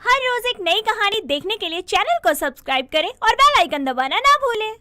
हर रोज एक नई कहानी देखने के लिए चैनल को सब्सक्राइब करें और बेल आइकन दबाना ना भूलें।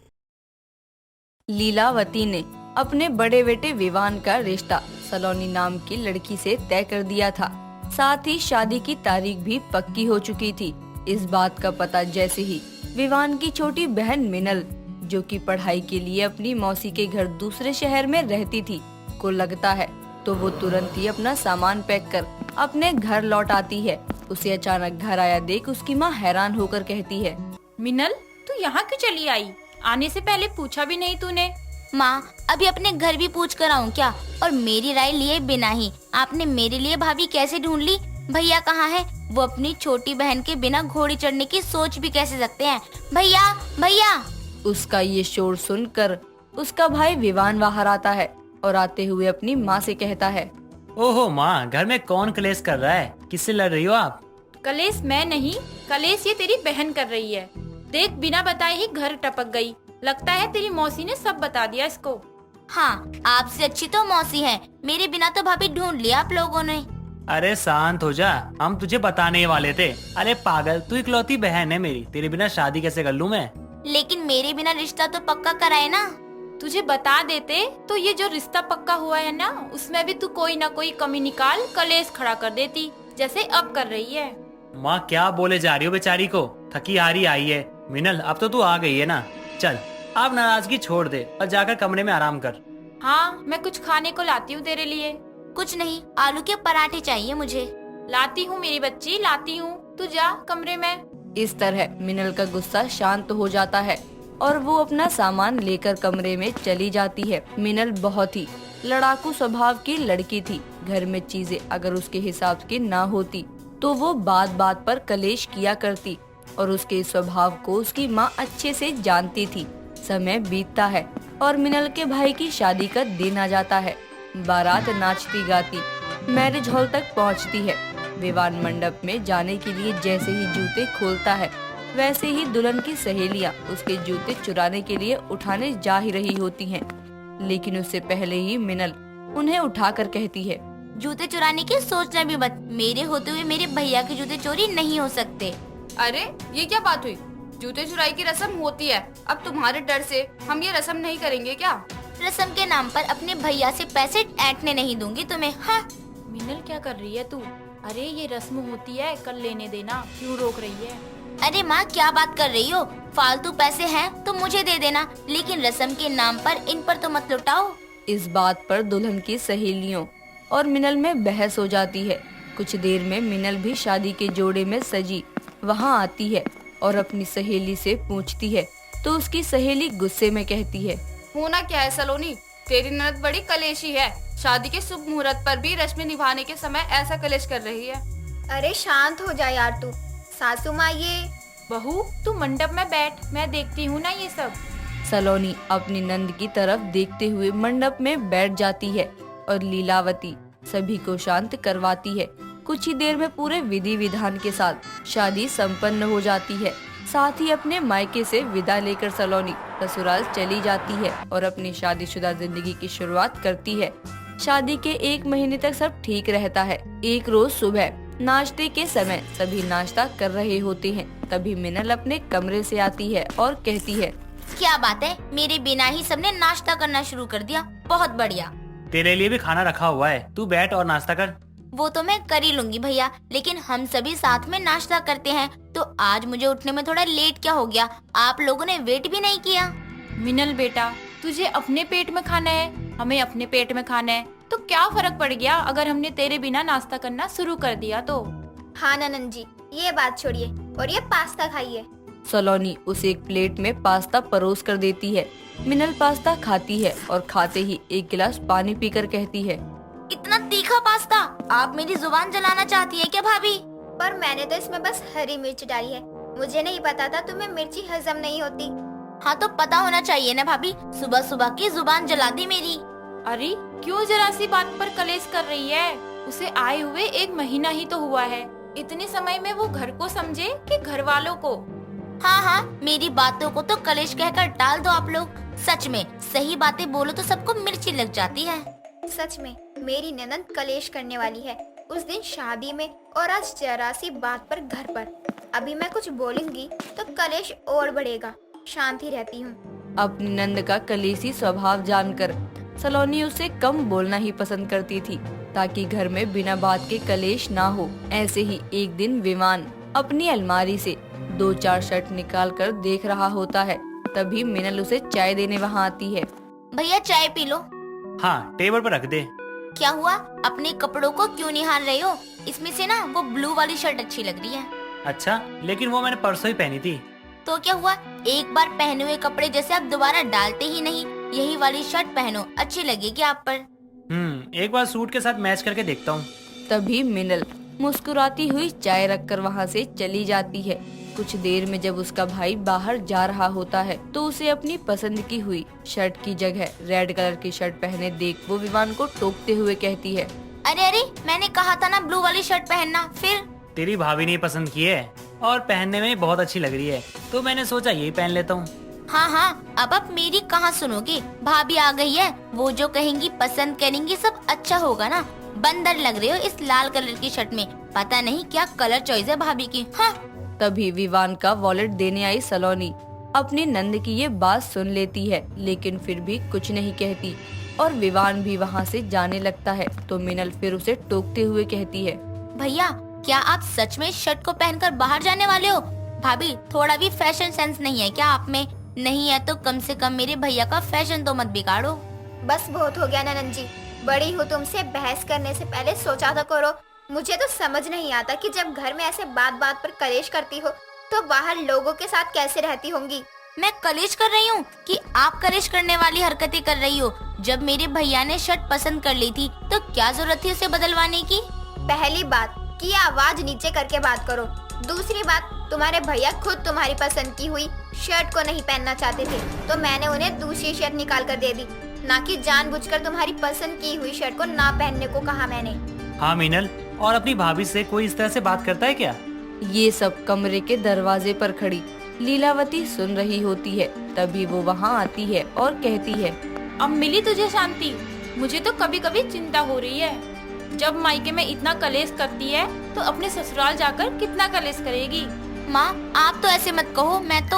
लीलावती ने अपने बड़े बेटे विवान का रिश्ता सलोनी नाम की लड़की से तय कर दिया था। साथ ही शादी की तारीख भी पक्की हो चुकी थी। इस बात का पता जैसे ही विवान की छोटी बहन मिनल, जो कि पढ़ाई के लिए अपनी मौसी के घर दूसरे शहर में रहती थी, को लगता है तो वो तुरंत ही अपना सामान पैक कर अपने घर लौट आती है। उसे अचानक घर आया देख उसकी माँ हैरान होकर कहती है, मिनल, तू यहाँ क्यों चली आई? आने से पहले पूछा भी नहीं तूने। माँ, अभी अपने घर भी पूछ कर आऊँ क्या? और मेरी राय लिए बिना ही आपने मेरे लिए भाभी कैसे ढूंढ ली? भैया कहाँ है? वो अपनी छोटी बहन के बिना घोड़ी चढ़ने की सोच भी कैसे सकते हैं? भैया, भैया! उसका ये शोर सुनकर उसका भाई विवान बाहर आता है और आते हुए अपनी माँ से कहता है, ओहो माँ, घर में कौन कलेश कर रहा है? किससे लड़ रही हो आप? कलेश मैं नहीं, कलेश ये तेरी बहन कर रही है। देख, बिना बताए ही घर टपक गई। लगता है तेरी मौसी ने सब बता दिया इसको। हाँ, आपसे अच्छी तो मौसी है। मेरे बिना तो भाभी ढूंढ लिया आप लोगों ने। अरे शांत हो जा, हम तुझे बताने ही वाले थे। अरे पागल, तू इकलौती बहन है मेरी, तेरे बिना शादी कैसे कर लूँ मैं? लेकिन मेरे बिना रिश्ता तो पक्का कराए ना। तुझे बता देते तो ये जो रिश्ता पक्का हुआ है ना, उसमें भी तू कोई ना कोई कमी निकाल कलेश खड़ा कर देती, जैसे अब कर रही है। माँ क्या बोले जा रही हो बेचारी को? थकी हारी आई है। मिनल, अब तो तू आ गई है ना, चल अब नाराजगी छोड़ दे और जाकर कमरे में आराम कर। हाँ, मैं कुछ खाने को लाती हूँ तेरे लिए। कुछ नहीं, आलू के पराठे चाहिए मुझे। लाती हूँ मेरी बच्ची, लाती हूँ। तू जा कमरे में। इस तरह मिनल का गुस्सा शांत हो जाता है और वो अपना सामान लेकर कमरे में चली जाती है। मिनल बहुत ही लड़ाकू स्वभाव की लड़की थी। घर में चीजें अगर उसके हिसाब की ना होती तो वो बात बात पर कलेश किया करती और उसके स्वभाव को उसकी माँ अच्छे से जानती थी। समय बीतता है और मिनल के भाई की शादी का दिन आ जाता है। बारात नाचती गाती मैरिज हॉल तक पहुँचती है। विवाह मंडप में जाने के लिए जैसे ही जूते खोलता है, वैसे ही दुल्हन की सहेलियां उसके जूते चुराने के लिए उठाने जा ही रही होती हैं। लेकिन उससे पहले ही मिनल उन्हें उठाकर कहती है, जूते चुराने की सोचना भी मत। मेरे होते हुए मेरे भैया के जूते चोरी नहीं हो सकते। अरे ये क्या बात हुई? जूते चुराई की रस्म होती है, अब तुम्हारे डर से हम ये रस्म नहीं करेंगे क्या? रस्म के नाम पर अपने भैया से पैसे ऐंठने नहीं दूंगी तुम्हें। हाँ। मिनल, क्या कर रही है तू? अरे ये रस्म होती है, कल लेने देना, क्यों रोक रही है? अरे माँ, क्या बात कर रही हो? फालतू पैसे हैं तो मुझे दे देना, लेकिन रस्म के नाम पर इन पर तो मत लुटाओ। इस बात पर दुल्हन की सहेलियों और मिनल में बहस हो जाती है। कुछ देर में मिनल भी शादी के जोड़े में सजी वहाँ आती है और अपनी सहेली से पूछती है तो उसकी सहेली गुस्से में कहती है, होना क्या है सलोनी, तेरी ननद बड़ी कलेशी है। शादी के शुभ मुहूर्त पर भी रस्में निभाने के समय ऐसा कलेश कर रही है। अरे शांत हो जा यार तू। सासू माँ, ये बहू, तू मंडप में बैठ, मैं देखती हूँ ना ये सब। सलोनी अपनी नंद की तरफ देखते हुए मंडप में बैठ जाती है और लीलावती सभी को शांत करवाती है। कुछ ही देर में पूरे विधि विधान के साथ शादी संपन्न हो जाती है। साथ ही अपने मायके से विदा लेकर सलोनी ससुराल चली जाती है और अपनी शादीशुदा जिंदगी की शुरुआत करती है। शादी के 1 महीने तक सब ठीक रहता है। एक रोज सुबह नाश्ते के समय सभी नाश्ता कर रहे होते हैं। तभी मिनल अपने कमरे से आती है और कहती है, क्या बात है, मेरे बिना ही सबने नाश्ता करना शुरू कर दिया। बहुत बढ़िया। तेरे लिए भी खाना रखा हुआ है, तू बैठ और नाश्ता कर। वो तो मैं कर ही लूंगी भैया, लेकिन हम सभी साथ में नाश्ता करते हैं तो आज मुझे उठने में थोड़ा लेट क्या हो गया? आप लोगों ने वेट भी नहीं किया। मिनल बेटा, तुझे अपने पेट में खाना है, हमें अपने पेट में खाना है, तो क्या फर्क पड़ गया अगर हमने तेरे बिना नाश्ता करना शुरू कर दिया तो? हाँ ननद जी, ये बात छोड़िए और ये पास्ता खाइए। सलोनी उसे एक प्लेट में पास्ता परोस कर देती है। मिनल पास्ता खाती है और खाते ही एक गिलास पानी पीकर कहती है, इतना तीखा पास्ता? आप मेरी जुबान जलाना चाहती है क्या भाभी? पर मैंने तो इसमें बस हरी मिर्च डाली है। मुझे नहीं पता था तुम्हें मिर्ची हजम नहीं होती। हाँ तो पता होना चाहिए ना भाभी, सुबह सुबह की जुबान जला दी मेरी। अरे क्यों जरा सी बात पर कलेश कर रही है? उसे आए हुए 1 महीना ही तो हुआ है। इतने समय में वो घर को समझे कि घर वालों को? हाँ हाँ, मेरी बातों को तो कलेश कहकर टाल दो आप लोग। सच में सही बातें बोलो तो सबको मिर्ची लग जाती है। सच में मेरी ननद कलेश करने वाली है। उस दिन शादी में और आज जरा सी बात पर घर पर। अभी मैं कुछ बोलूंगी तो कलेश और बढ़ेगा। शांति रहती हूँ। अपनी नंद का कलेशी स्वभाव जानकर सलोनी उसे कम बोलना ही पसंद करती थी, ताकि घर में बिना बात के कलेश ना हो। ऐसे ही एक दिन विमान अपनी अलमारी से 2-4 शर्ट निकाल कर देख रहा होता है। तभी मिनल उसे चाय देने वहाँ आती है। भैया चाय पी लो। हाँ, टेबल पर रख दे। क्या हुआ, अपने कपड़ों को क्यों निहार रहे हो? इसमें से ना वो ब्लू वाली शर्ट अच्छी लग रही है। अच्छा, लेकिन वो मैंने परसों ही पहनी थी। तो क्या हुआ, एक बार पहने हुए कपड़े जैसे आप दोबारा डालते ही नहीं। यही वाली शर्ट पहनो, अच्छी लगेगी आप पर। एक बार सूट के साथ मैच करके देखता हूँ। तभी मिनल मुस्कुराती हुई चाय रखकर वहाँ से चली जाती है। कुछ देर में जब उसका भाई बाहर जा रहा होता है तो उसे अपनी पसंद की हुई शर्ट की जगह रेड कलर की शर्ट पहने देख वो विवान को टोकते हुए कहती है, अरे अरे, मैंने कहा था ना ब्लू वाली शर्ट पहनना। फिर तेरी भाभी ने पसंद की है और पहनने में बहुत अच्छी लग रही है, तो मैंने सोचा यही पहन लेता हूँ। हाँ हाँ, अब आप मेरी कहाँ सुनोगे, भाभी आ गई है, वो जो कहेंगी पसंद करेंगी, सब अच्छा होगा ना। बंदर लग रहे हो इस लाल कलर की शर्ट में, पता नहीं क्या कलर चॉइस है भाभी की। हाँ। तभी विवान का वॉलेट देने आई सलोनी अपनी नंद की ये बात सुन लेती है, लेकिन फिर भी कुछ नहीं कहती और विवान भी वहाँ से जाने लगता है। तो मिनल फिर उसे टोकते हुए कहती है, भैया क्या आप सच में इस शर्ट को पहनकर बाहर जाने वाले हो? भाभी थोड़ा भी फैशन सेंस नहीं है क्या आप में? नहीं है तो कम से कम मेरे भैया का फैशन तो मत बिगाड़ो। बस बहुत हो गया ननद जी, बड़ी हूँ, तुमसे बहस करने से पहले सोचा तो करो। मुझे तो समझ नहीं आता कि जब घर में ऐसे बात बात पर कलेश करती हो तो बाहर लोगों के साथ कैसे रहती होंगी। मैं कलेश कर रही हूँ कि आप कलेश करने वाली हरकतें कर रही हो? जब मेरे भैया ने शर्ट पसंद कर ली थी तो क्या जरूरत थी उसे बदलवाने की? पहली बात कि आवाज नीचे करके बात करो। दूसरी बात, तुम्हारे भैया खुद तुम्हारी पसंद की हुई शर्ट को नहीं पहनना चाहते थे तो मैंने उन्हें दूसरी शर्ट निकाल कर दे दी, ना कि जानबूझकर तुम्हारी पसंद की हुई शर्ट को ना पहनने को कहा मैंने। हाँ मीनल, और अपनी भाभी से कोई इस तरह से बात करता है क्या? ये सब कमरे के दरवाजे पर खड़ी लीलावती सुन रही होती है। तभी वो वहाँ आती है और कहती है, अब मिली तुझे शांति? मुझे तो कभी कभी चिंता हो रही है। जब मायके में इतना कलेश करती है तो अपने ससुराल जाकर कितना कलेश करेगी। माँ आप तो ऐसे मत कहो, मैं तो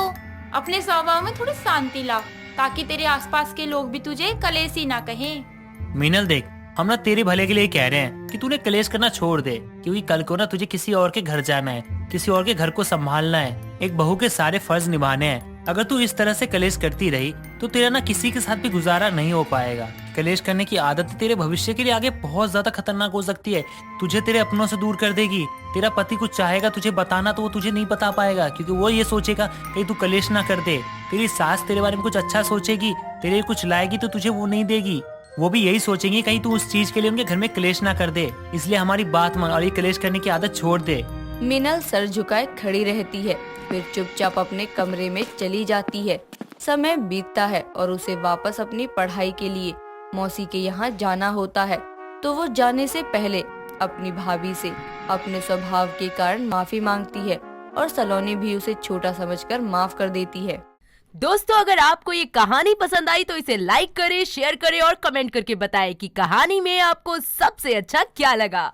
अपने स्वभाव में थोड़ी शांति ला, ताकि तेरे आसपास के लोग भी तुझे कलेशी ना कहें। मीनल देख, हम ना तेरे भले के लिए कह रहे हैं कि तूने कलेश करना छोड़ दे, क्योंकि कल को ना तुझे किसी और के घर जाना है, किसी और के घर को संभालना है, एक बहू के सारे फर्ज निभाने हैं। अगर तू इस तरह से कलेश करती रही तो तेरा ना किसी के साथ भी गुजारा नहीं हो पाएगा। कलेश करने की आदत तेरे भविष्य के लिए आगे बहुत ज्यादा खतरनाक हो सकती है, तुझे तेरे अपनों से दूर कर देगी। तेरा पति कुछ चाहेगा तुझे बताना तो वो तुझे नहीं बता पाएगा, क्योंकि वो ये सोचेगा कहीं तू कलेश ना कर दे। तेरी सास तेरे बारे में कुछ अच्छा सोचेगी, तेरे लिए कुछ लाएगी तो तुझे वो नहीं देगी। वो भी यही सोचेंगे कहीं तू उस चीज के लिए उनके घर में कलेश ना कर दे। इसलिए हमारी बात मान और ये कलेश करने की आदत छोड़ दे। मिनल सर झुकाए खड़ी रहती है, फिर चुपचाप अपने कमरे में चली जाती है। समय बीतता है और उसे वापस अपनी पढ़ाई के लिए मौसी के यहाँ जाना होता है। तो वो जाने से पहले अपनी भाभी से अपने स्वभाव के कारण माफी मांगती है और सलोनी भी उसे छोटा समझकर माफ कर देती है। दोस्तों, अगर आपको ये कहानी पसंद आई तो इसे लाइक करें, शेयर करें और कमेंट करके बताएं कि कहानी में आपको सबसे अच्छा क्या लगा।